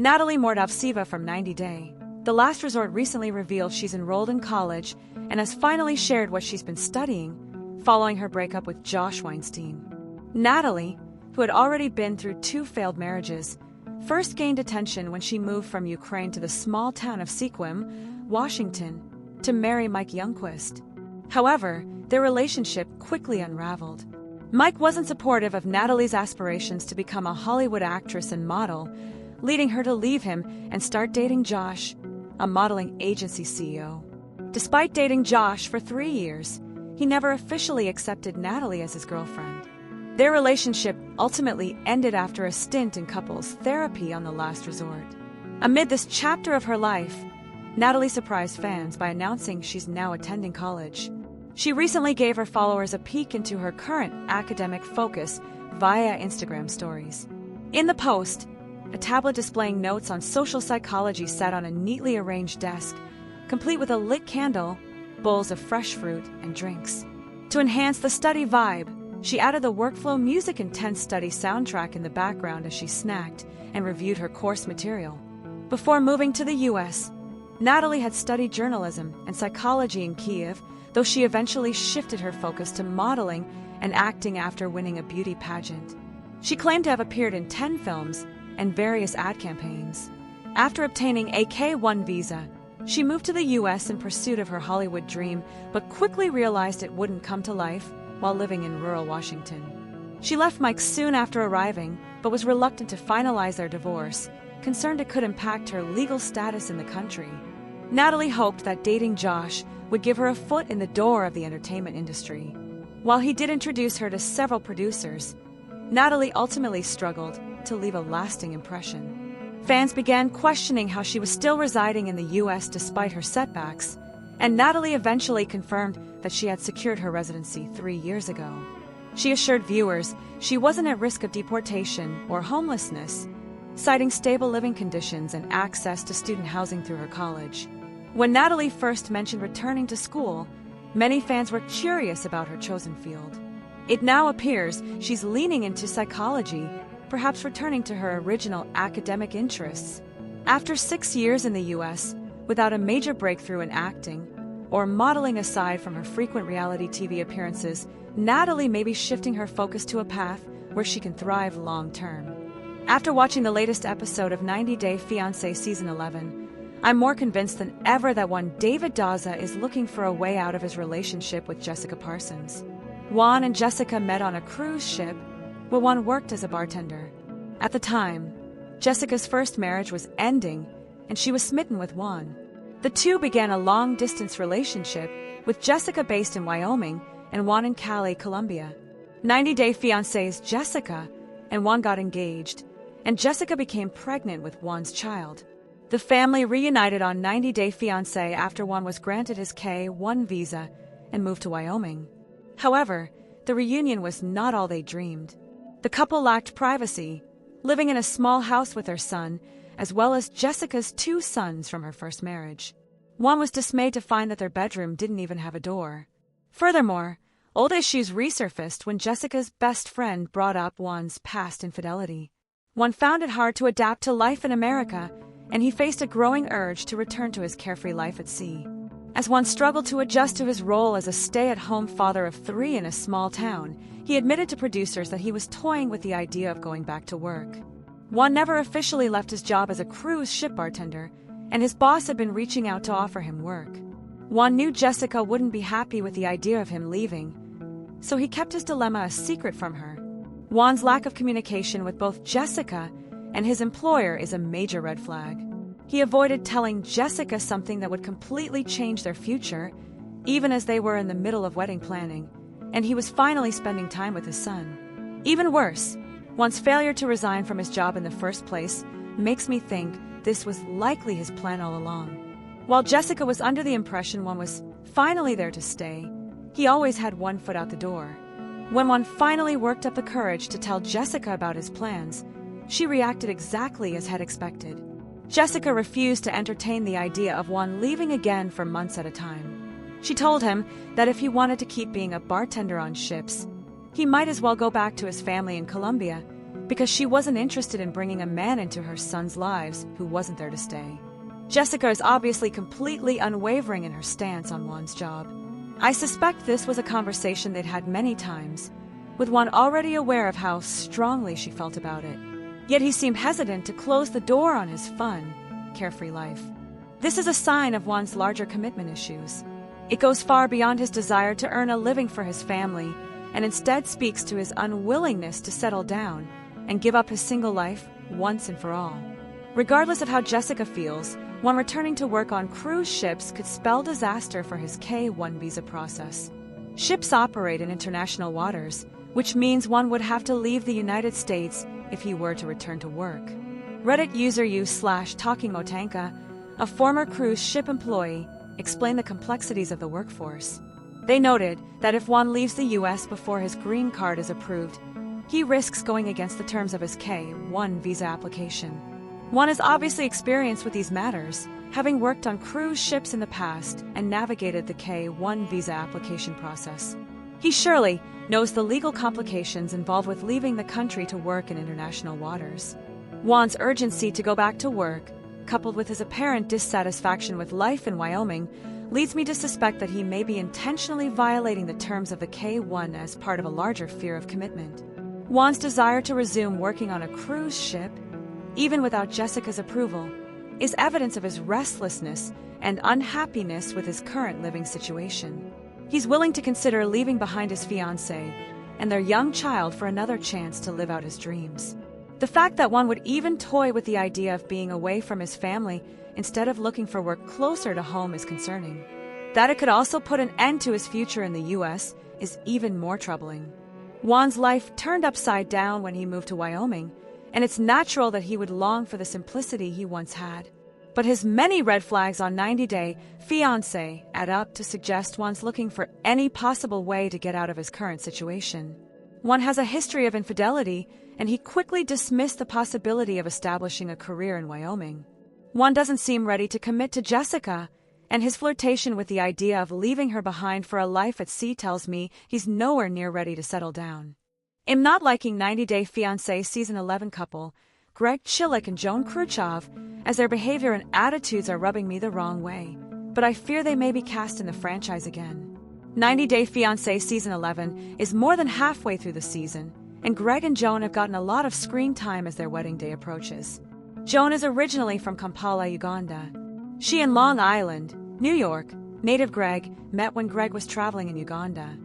Natalie Mordovtseva from 90 Day. The Last Resort recently revealed she's enrolled in college and has finally shared what she's been studying following her breakup with Josh Weinstein. Natalie, who had already been through 2 failed marriages, first gained attention when she moved from Ukraine to the small town of Sequim, Washington, to marry Mike Youngquist. However, their relationship quickly unraveled. Mike wasn't supportive of Natalie's aspirations to become a Hollywood actress and model, leading her to leave him and start dating Josh, a modeling agency CEO. Despite dating Josh for 3 years, he never officially accepted Natalie as his girlfriend. Their relationship ultimately ended after a stint in couples therapy on The Last Resort. Amid this chapter of her life, Natalie surprised fans by announcing she's now attending college. She recently gave her followers a peek into her current academic focus via Instagram stories. In the post, a tablet displaying notes on social psychology sat on a neatly arranged desk, complete with a lit candle, bowls of fresh fruit, and drinks. To enhance the study vibe, she added the workflow music intense study soundtrack in the background as she snacked and reviewed her course material. Before moving to the U.S., Natalie had studied journalism and psychology in Kiev, though she eventually shifted her focus to modeling and acting after winning a beauty pageant. She claimed to have appeared in 10 films and various ad campaigns. After obtaining a K-1 visa, she moved to the U.S. in pursuit of her Hollywood dream, but quickly realized it wouldn't come to life while living in rural Washington. She left Mike soon after arriving, but was reluctant to finalize their divorce, concerned it could impact her legal status in the country. Natalie hoped that dating Josh would give her a foot in the door of the entertainment industry. While he did introduce her to several producers, Natalie ultimately struggled to leave a lasting impression. Fans began questioning how she was still residing in the U.S. despite her setbacks, and Natalie eventually confirmed that she had secured her residency 3 years ago. She assured viewers she wasn't at risk of deportation or homelessness, citing stable living conditions and access to student housing through her college. When Natalie first mentioned returning to school, many fans were curious about her chosen field. It now appears she's leaning into psychology, perhaps returning to her original academic interests. After 6 years in the U.S., without a major breakthrough in acting, or modeling aside from her frequent reality TV appearances, Natalie may be shifting her focus to a path where she can thrive long-term. After watching the latest episode of 90 Day Fiancé Season 11, I'm more convinced than ever that Juan David Daza is looking for a way out of his relationship with Jessica Parsons. Juan and Jessica met on a cruise ship where Juan worked as a bartender. At the time, Jessica's first marriage was ending, and she was smitten with Juan. The two began a long-distance relationship, with Jessica based in Wyoming and Juan in Cali, Colombia. 90 Day Fiancé's Jessica and Juan got engaged, and Jessica became pregnant with Juan's child. The family reunited on 90 Day Fiancé after Juan was granted his K-1 visa and moved to Wyoming. However, the reunion was not all they dreamed. The couple lacked privacy, living in a small house with their son, as well as Jessica's 2 sons from her first marriage. Juan was dismayed to find that their bedroom didn't even have a door. Furthermore, old issues resurfaced when Jessica's best friend brought up Juan's past infidelity. Juan found it hard to adapt to life in America, and he faced a growing urge to return to his carefree life at sea. As Juan struggled to adjust to his role as a stay-at-home father of 3 in a small town, he admitted to producers that he was toying with the idea of going back to work. Juan never officially left his job as a cruise ship bartender, and his boss had been reaching out to offer him work. Juan knew Jessica wouldn't be happy with the idea of him leaving, so he kept his dilemma a secret from her. Juan's lack of communication with both Jessica and his employer is a major red flag. He avoided telling Jessica something that would completely change their future, even as they were in the middle of wedding planning, and he was finally spending time with his son. Even worse, Juan's failure to resign from his job in the first place makes me think this was likely his plan all along. While Jessica was under the impression Juan was finally there to stay, he always had one foot out the door. When Juan finally worked up the courage to tell Jessica about his plans, she reacted exactly as had expected. Jessica refused to entertain the idea of Juan leaving again for months at a time. She told him that if he wanted to keep being a bartender on ships, he might as well go back to his family in Colombia, because she wasn't interested in bringing a man into her son's lives who wasn't there to stay. Jessica is obviously completely unwavering in her stance on Juan's job. I suspect this was a conversation they'd had many times, with Juan already aware of how strongly she felt about it. Yet he seemed hesitant to close the door on his fun, carefree life. This is a sign of Juan's larger commitment issues. It goes far beyond his desire to earn a living for his family, and instead speaks to his unwillingness to settle down and give up his single life once and for all. Regardless of how Jessica feels, Juan returning to work on cruise ships could spell disaster for his K-1 visa process. Ships operate in international waters, which means Juan would have to leave the United States if he were to return to work. Reddit user u/TalkingMotanka, a former cruise ship employee, explained the complexities of the workforce. They noted that if Juan leaves the U.S. before his green card is approved, he risks going against the terms of his K-1 visa application. Juan is obviously experienced with these matters, having worked on cruise ships in the past and navigated the K-1 visa application process. He surely knows the legal complications involved with leaving the country to work in international waters. Juan's urgency to go back to work, coupled with his apparent dissatisfaction with life in Wyoming, leads me to suspect that he may be intentionally violating the terms of the K-1 as part of a larger fear of commitment. Juan's desire to resume working on a cruise ship, even without Jessica's approval, is evidence of his restlessness and unhappiness with his current living situation. He's willing to consider leaving behind his fiancé and their young child for another chance to live out his dreams. The fact that Juan would even toy with the idea of being away from his family instead of looking for work closer to home is concerning. That it could also put an end to his future in the U.S. is even more troubling. Juan's life turned upside down when he moved to Wyoming, and it's natural that he would long for the simplicity he once had. But his many red flags on 90-Day Fiancé add up to suggest Juan's looking for any possible way to get out of his current situation. Juan has a history of infidelity, and he quickly dismissed the possibility of establishing a career in Wyoming. Juan doesn't seem ready to commit to Jessica, and his flirtation with the idea of leaving her behind for a life at sea tells me he's nowhere near ready to settle down. I'm not liking 90-Day Fiancé Season 11 couple, Greg Chilik and Joan Khrushchev, as their behavior and attitudes are rubbing me the wrong way, but I fear they may be cast in the franchise again. 90-Day Fiancé Season 11 is more than halfway through the season, and Greg and Joan have gotten a lot of screen time as their wedding day approaches. Joan is originally from Kampala, Uganda. She and Long Island, New York, native Greg met when Greg was traveling in Uganda.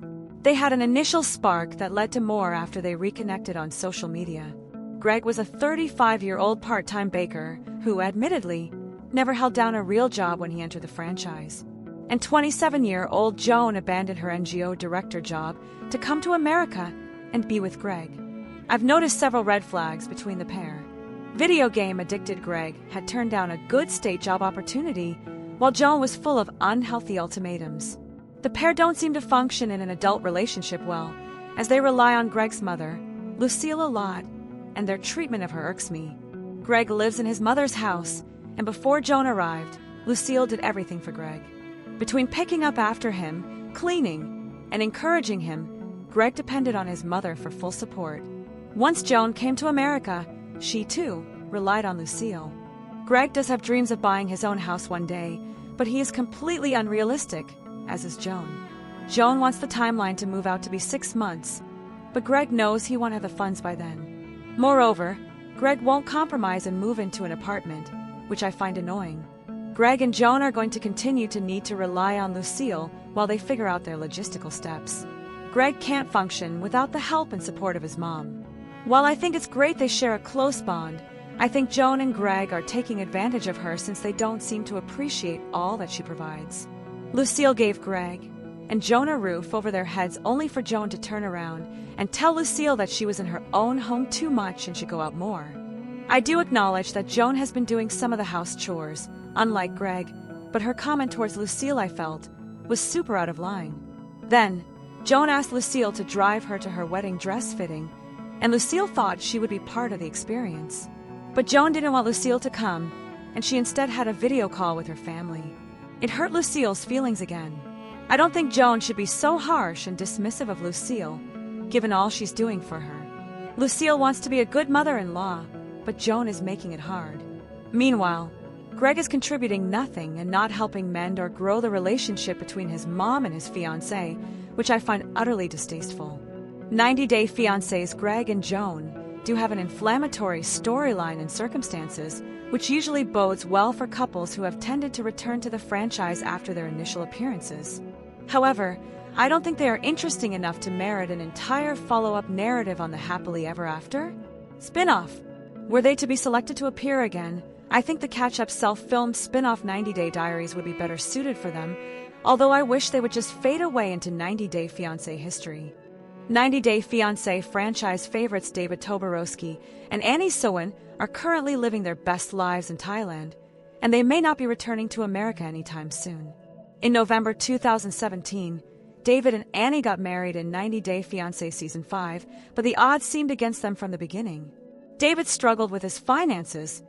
They had an initial spark that led to more after they reconnected on social media. Greg was a 35-year-old part-time baker who, admittedly, never held down a real job when he entered the franchise. And 27-year-old Joan abandoned her NGO director job to come to America and be with Greg. I've noticed several red flags between the pair. Video game addicted Greg had turned down a good state job opportunity, while Joan was full of unhealthy ultimatums. The pair don't seem to function in an adult relationship well, as they rely on Greg's mother, Lucille, a lot, and their treatment of her irks me. Greg lives in his mother's house, and before Joan arrived, Lucille did everything for Greg. Between picking up after him, cleaning, and encouraging him, Greg depended on his mother for full support. Once Joan came to America, she too relied on Lucille. Greg does have dreams of buying his own house one day, but he is completely unrealistic, as is Joan. Joan wants the timeline to move out to be 6 months, but Greg knows he won't have the funds by then. Moreover, Greg won't compromise and move into an apartment, which I find annoying. Greg and Joan are going to continue to need to rely on Lucille while they figure out their logistical steps. Greg can't function without the help and support of his mom. While I think it's great they share a close bond, I think Joan and Greg are taking advantage of her since they don't seem to appreciate all that she provides. Lucille gave Greg and Joan a roof over their heads only for Joan to turn around and tell Lucille that she was in her own home too much and should go out more. I do acknowledge that Joan has been doing some of the house chores, unlike Greg, but her comment towards Lucille, I felt, was super out of line. Then, Joan asked Lucille to drive her to her wedding dress fitting, and Lucille thought she would be part of the experience. But Joan didn't want Lucille to come, and she instead had a video call with her family. It hurt Lucille's feelings again. I don't think Joan should be so harsh and dismissive of Lucille, given all she's doing for her. Lucille wants to be a good mother-in-law, but Joan is making it hard. Meanwhile, Greg is contributing nothing and not helping mend or grow the relationship between his mom and his fiancé, which I find utterly distasteful. 90 Day Fiancé's Greg and Joan do have an inflammatory storyline and circumstances, which usually bodes well for couples who have tended to return to the franchise after their initial appearances. However, I don't think they are interesting enough to merit an entire follow-up narrative on the happily ever after spin-off. Were they to be selected to appear again, I think the catch-up self-filmed spin-off 90 Day Diaries would be better suited for them, although I wish they would just fade away into 90 Day Fiancé history. 90 Day Fiancé franchise favorites David Toborowski and Annie Sowen are currently living their best lives in Thailand, and they may not be returning to America anytime soon. In November 2017, David and Annie got married in 90 Day Fiancé Season 5, but the odds seemed against them from the beginning. David struggled with his finances,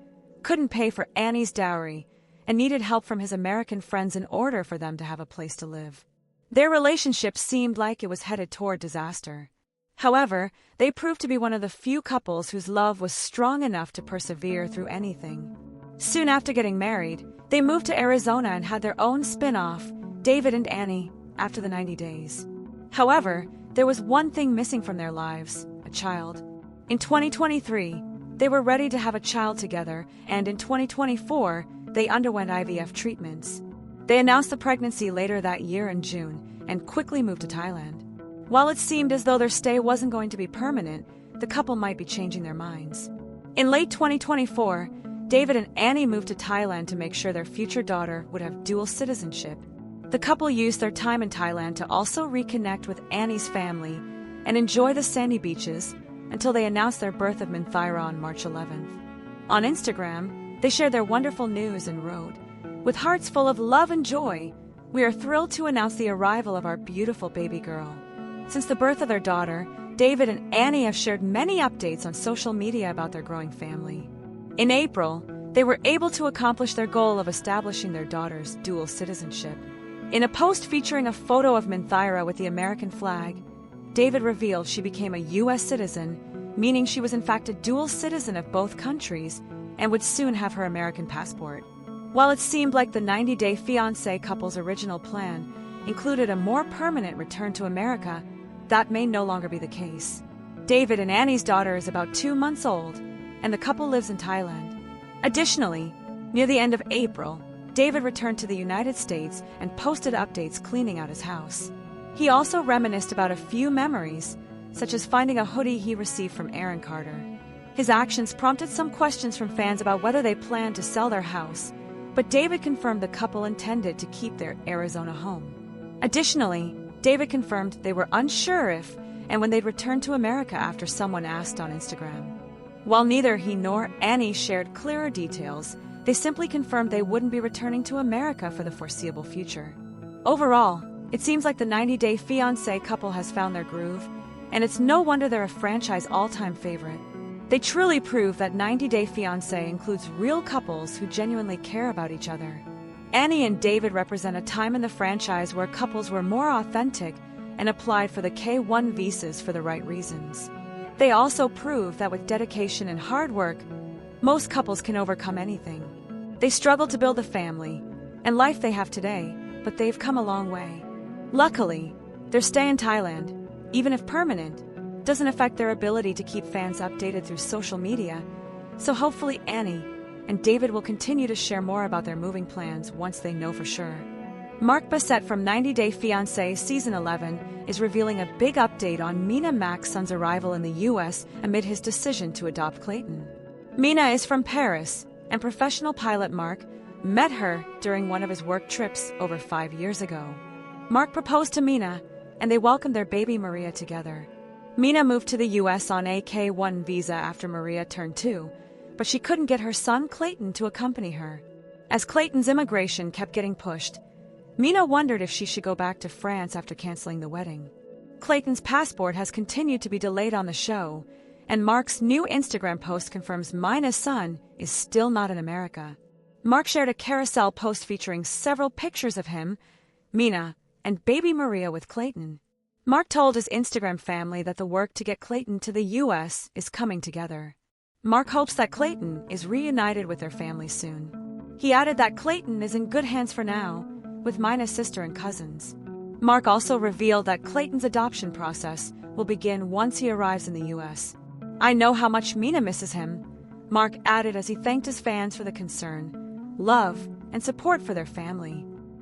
couldn't pay for Annie's dowry, and needed help from his American friends in order for them to have a place to live. Their relationship seemed like it was headed toward disaster. However, they proved to be one of the few couples whose love was strong enough to persevere through anything. Soon after getting married, they moved to Arizona and had their own spin-off, David and Annie, after the 90 days. However, there was one thing missing from their lives: a child. In 2023, they were ready to have a child together, and in 2024, they underwent IVF treatments. They announced the pregnancy later that year in June and quickly moved to Thailand. While it seemed as though their stay wasn't going to be permanent, the couple might be changing their minds. In late 2024, David and Annie moved to Thailand to make sure their future daughter would have dual citizenship. The couple used their time in Thailand to also reconnect with Annie's family and enjoy the sandy beaches until they announced their birth of Minthira on March 11th. On Instagram, they shared their wonderful news and wrote, "With hearts full of love and joy, we are thrilled to announce the arrival of our beautiful baby girl." Since the birth of their daughter, David and Annie have shared many updates on social media about their growing family. In April, they were able to accomplish their goal of establishing their daughter's dual citizenship. In a post featuring a photo of Minthira with the American flag, David revealed she became a U.S. citizen, meaning she was in fact a dual citizen of both countries and would soon have her American passport. While it seemed like the 90 Day Fiancé couple's original plan included a more permanent return to America, that may no longer be the case. David and Annie's daughter is about 2 months old, and the couple lives in Thailand. Additionally, near the end of April, David returned to the United States and posted updates cleaning out his house. He also reminisced about a few memories, such as finding a hoodie he received from Aaron Carter. His actions prompted some questions from fans about whether they planned to sell their house, but David confirmed the couple intended to keep their Arizona home. Additionally, David confirmed they were unsure if and when they'd return to America after someone asked on Instagram. While neither he nor Annie shared clearer details, they simply confirmed they wouldn't be returning to America for the foreseeable future. Overall, it seems like the 90 Day Fiancé couple has found their groove, and it's no wonder they're a franchise all-time favorite. They truly prove that 90 Day Fiancé includes real couples who genuinely care about each other. Annie and David represent a time in the franchise where couples were more authentic and applied for the K-1 visas for the right reasons. They also prove that with dedication and hard work, most couples can overcome anything. They struggled to build the family and life they have today, but they've come a long way. Luckily, their stay in Thailand, even if permanent, doesn't affect their ability to keep fans updated through social media, so hopefully Annie and David will continue to share more about their moving plans once they know for sure. Mark Bassett from 90 Day Fiancé Season 11 is revealing a big update on Mina Mac's son's arrival in the U.S. amid his decision to adopt Clayton. Mina is from Paris, and professional pilot Mark met her during one of his work trips over 5 years ago. Mark proposed to Mina, and they welcomed their baby Maria together. Mina moved to the U.S. on a K-1 visa after Maria turned 2, but she couldn't get her son Clayton to accompany her. As Clayton's immigration kept getting pushed, Mina wondered if she should go back to France after canceling the wedding. Clayton's passport has continued to be delayed on the show, and Mark's new Instagram post confirms Mina's son is still not in America. Mark shared a carousel post featuring several pictures of him, Mina, and baby Maria with Clayton. Mark told his Instagram family that the work to get Clayton to the U.S. is coming together. Mark hopes that Clayton is reunited with their family soon. He added that Clayton is in good hands for now, with Mina's sister and cousins. Mark also revealed that Clayton's adoption process will begin once he arrives in the U.S. "I know how much Mina misses him," Mark added as he thanked his fans for the concern, love, and support for their family.